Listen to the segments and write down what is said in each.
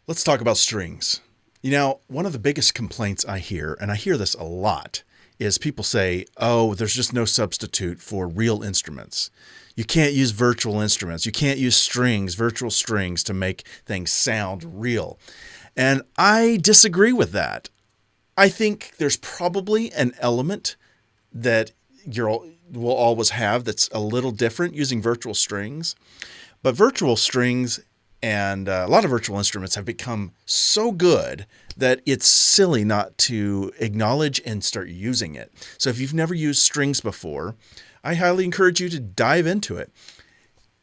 Let's talk about strings. One of the biggest complaints I hear, and I hear this a lot, is people say, oh, there's just no substitute for real instruments. You can't use virtual instruments. You can't use strings, virtual strings, to make things sound real. And I disagree with that. I think there's probably an element that will always have that's a little different using virtual strings. But virtual strings and a lot of virtual instruments have become so good that it's silly not to acknowledge and start using it. So if you've never used strings before, I highly encourage you to dive into it.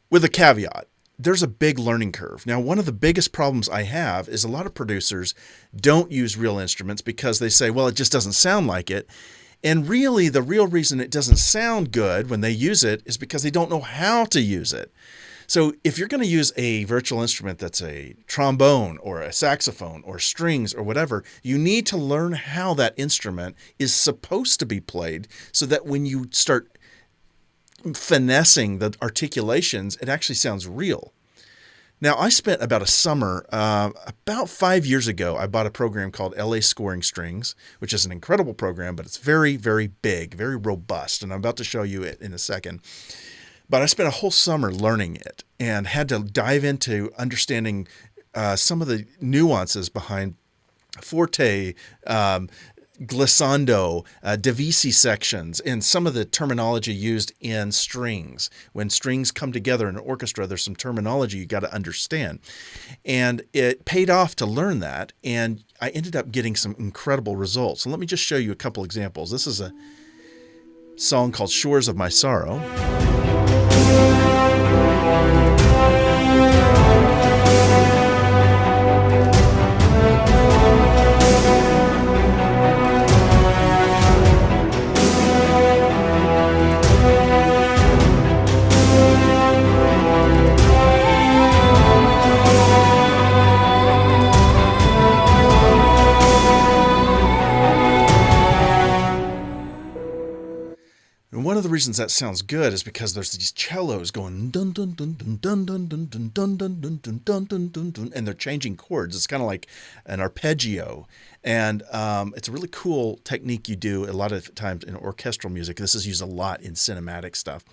With a caveat, there's a big learning curve. Now, one of the biggest problems I have is a lot of producers don't use real instruments because they say, well, it just doesn't sound like it. And really, the real reason it doesn't sound good when they use it is because they don't know how to use it. So if you're going to use a virtual instrument that's a trombone or a saxophone or strings or whatever, you need to learn how that instrument is supposed to be played so that when you start finessing the articulations, it actually sounds real. Now, I spent about a summer, about 5 years ago, I bought a program called LA Scoring Strings, which is an incredible program, but it's very, very big, very robust, and I'm about to show you it in a second. But I spent a whole summer learning it and had to dive into understanding some of the nuances behind forte, glissando, divisi sections, and some of the terminology used in strings. When strings come together in an orchestra, there's some terminology you got to understand. And it paid off to learn that, and I ended up getting some incredible results. So let me just show you a couple examples. This is a song called Shores of My Sorrow. And one of the reasons that sounds good is because there's these cellos going dun dun dun dun dun dun dun dun dun dun dun dun dun dun dun dun, and they're changing chords. It's kind of like an arpeggio, and it's a really cool technique you do a lot of times in orchestral music. This is used a lot in cinematic stuff.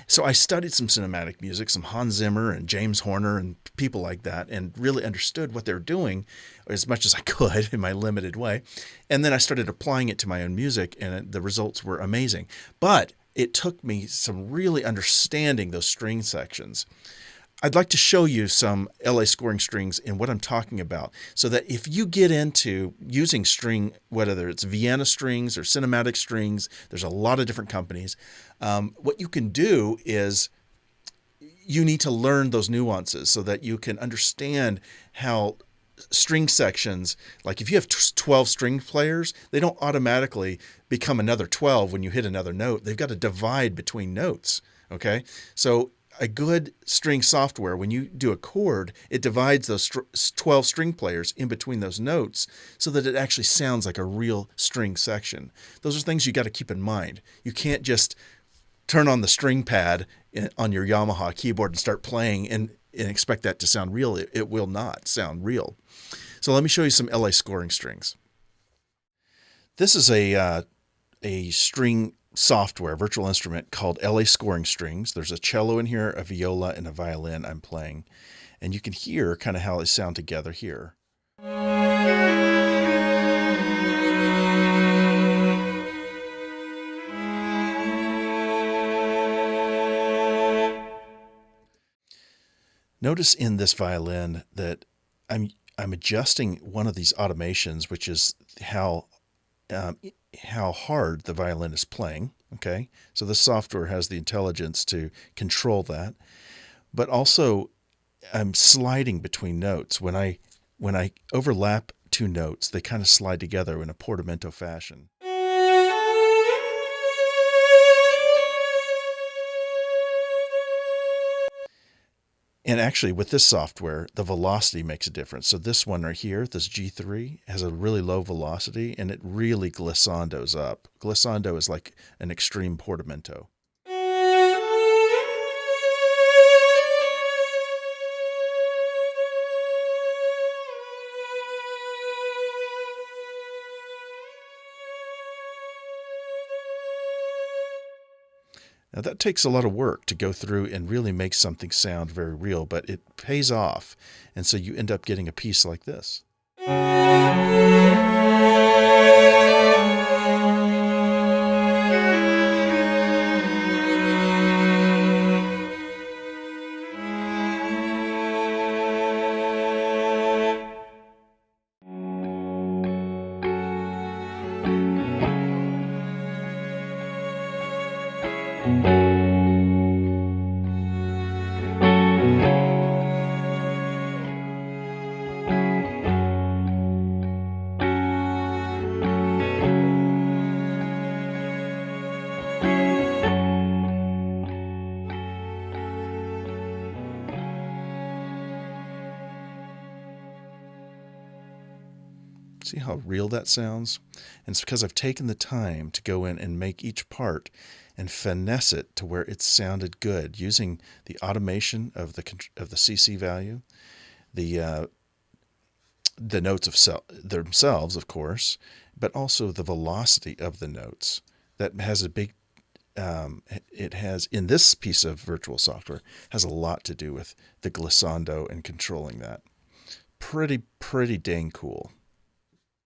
So I studied some cinematic music, some Hans Zimmer and James Horner and people like that, and really understood what they're doing as much as I could in my limited way. And then I started applying it to my own music, and the results were amazing. But it took me some really understanding those string sections. I'd like to show you some LA scoring strings and what I'm talking about so that if you get into using string, whether it's Vienna strings or cinematic strings, there's a lot of different companies. What you can do is you need to learn those nuances so that you can understand how string sections, like if you have 12 string players, they don't automatically become another 12 when you hit another note. They've got to divide between notes, okay? So a good string software, when you do a chord, it divides those 12 string players in between those notes so that it actually sounds like a real string section. Those are things you got to keep in mind. You can't just turn on the string pad on your Yamaha keyboard and start playing and expect that to sound real. It will not sound real. So let me show you some LA scoring strings. This is a string software, virtual instrument called LA Scoring Strings. There's a cello in here, a viola, and a violin I'm playing. And you can hear kind of how they sound together here. Notice in this violin that I'm adjusting one of these automations, which is how hard the violin is playing. Okay, so the software has the intelligence to control that, but also I'm sliding between notes. When I overlap two notes, they kind of slide together in a portamento fashion. And actually, with this software, the velocity makes a difference. So this one right here, this G3, has a really low velocity, and it really glissandos up. Glissando is like an extreme portamento. Now that takes a lot of work to go through and really make something sound very real, but it pays off. And so you end up getting a piece like this. See how real that sounds? And it's because I've taken the time to go in and make each part and finesse it to where it sounded good using the automation of the CC value, the notes themselves, of course, but also the velocity of the notes. That has a big it has, in this piece of virtual software, has a lot to do with the glissando and controlling that. Pretty dang cool.